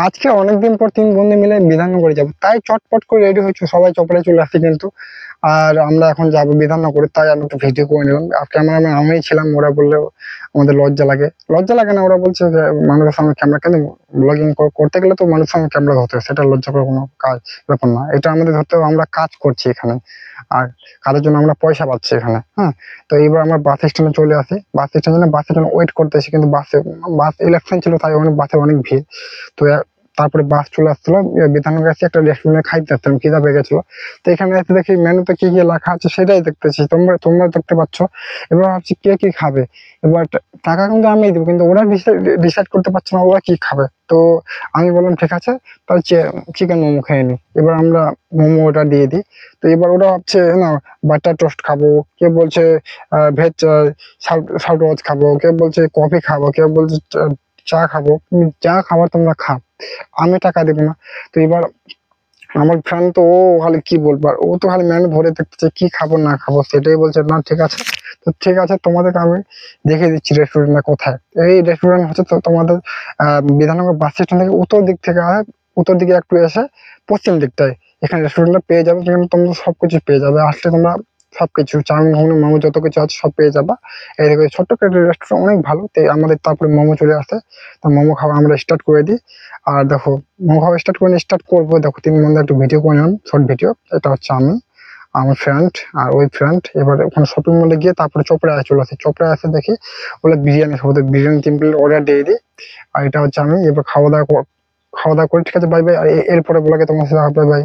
আজকে অনেকদিন পর 3 বন্ধু মিলে বিধাননগরে যাবো, তাই চটপট করে রেডি হয়েছে, সবাই চপড়ে চলে আসছে কিন্তু। আর আমরা এখন যাবো বিধাননগরে, তাই আমি একটু ভিডিও করে নিলাম। আর ক্যামেরাম্যান আমি ছিলাম, ওরা বললে আমাদের লজ্জা লাগে। লজ্জা লাগে না, ওরা বলছে যে মানুষের সামনে ক্যামেরা, কেন ব্লগিং করতে গেলে তো মানুষের সামনে ক্যামেরা ধরতে হবে, সেটা লজ্জা করার কোনো কাজ ব্যাপার না। এটা আমাদের ধরতে হবে, আমরা কাজ করছি এখানে, আর কাজের জন্য আমরা পয়সা পাচ্ছি এখানে। হ্যাঁ, তো এবার আমরা বাস স্ট্যান্ডে চলে আসি। বাস স্ট্যান্ডে বাসের জন্য ওয়েট করতে আসি, কিন্তু বাস ইলেকশন ছিল, তাই অনেক বাসে অনেক ভিড়। তো তারপরে বাস চলে আসছিল, বিধাননগর এসে একটা রেস্টুরেন্টে খাইতে আসছিলাম, খিদা পেয়ে গেছিল। তো এখানে এসে দেখি মেনুতে কি কি লেখা আছে সেটাই দেখতেছি, তোমরা তোমরা দেখতে পাচ্ছ। এবার ভাবছি কে কি খাবে। এবার টাকা কিন্তু আমি দেবো, কিন্তু ওরা ডিসাইড করতে পারছে না ওরা কি খাবে। তো আমি বললাম ঠিক আছে, তাহলে চিকেন মোমো খেয়ে নি। এবার আমরা মোমো ওটা দিয়ে দিই। তো এবার ওরা ভাবছে না বাটার টোস্ট খাবো, কে বলছে ভেজ সাউথ খাবো, কে বলছে কফি খাবো, কেউ বলছে চা খাবো। তুমি যা খাবার তোমরা খাও, আমি টাকা দেবো না। তো এবার আমার ফ্রেন্ড তো ও খালি কি বলবো, আর ও তো খালি মেনু ধরে দেখতেছে কি খাবো না খাবো, সেটাই বলছে না ঠিক আছে। তো ঠিক আছে, তোমাদেরকে আমি দেখে দিচ্ছি রেস্টুরেন্টটা কোথায়। এই রেস্টুরেন্ট হচ্ছে তো তোমাদের বিধাননগর বাস স্ট্যান্ড থেকে উত্তর দিক থেকে উত্তর দিকে একটু এসে পশ্চিম দিকটায় এখানে রেস্টুরেন্টটা পেয়ে যাবে। সেখানে তোমরা সবকিছু পেয়ে যাবে, আসলে তোমরা সবকিছু চাউমিন ঘুগনি মোমো যত কিছু আছে সব পেয়ে যাবা। এই দেখো ছোট্ট একটা রেস্টুরেন্ট, অনেক ভালো। তো আমাদের তারপরে মোমো চলে আসে, তো মোমো খাওয়া আমরা স্টার্ট করে দিই। আর দেখো মোমো খাওয়া স্টার্ট করবো, দেখো 3 বন্ধু একটু ভিডিও করে নিলাম, শর্ট ভিডিও। এটা হচ্ছে আমি, আমার ফ্রেন্ড আর ওই ফ্রেন্ড। এবার ওখানে শপিং মলে গিয়ে তারপরে চোপড়ায় চলে আসি। চোপড়ায় আসে দেখি বলে বিরিয়ানি খাবো, তো বিরিয়ানি 3 প্লেট অর্ডার দিয়ে দিই। আর এটা হচ্ছে আমি। এবার খাওয়া দাওয়া করে ঠিক আছে, বাই বাই। আর এরপরে বলাকে তোমার সাথে বাই বাই।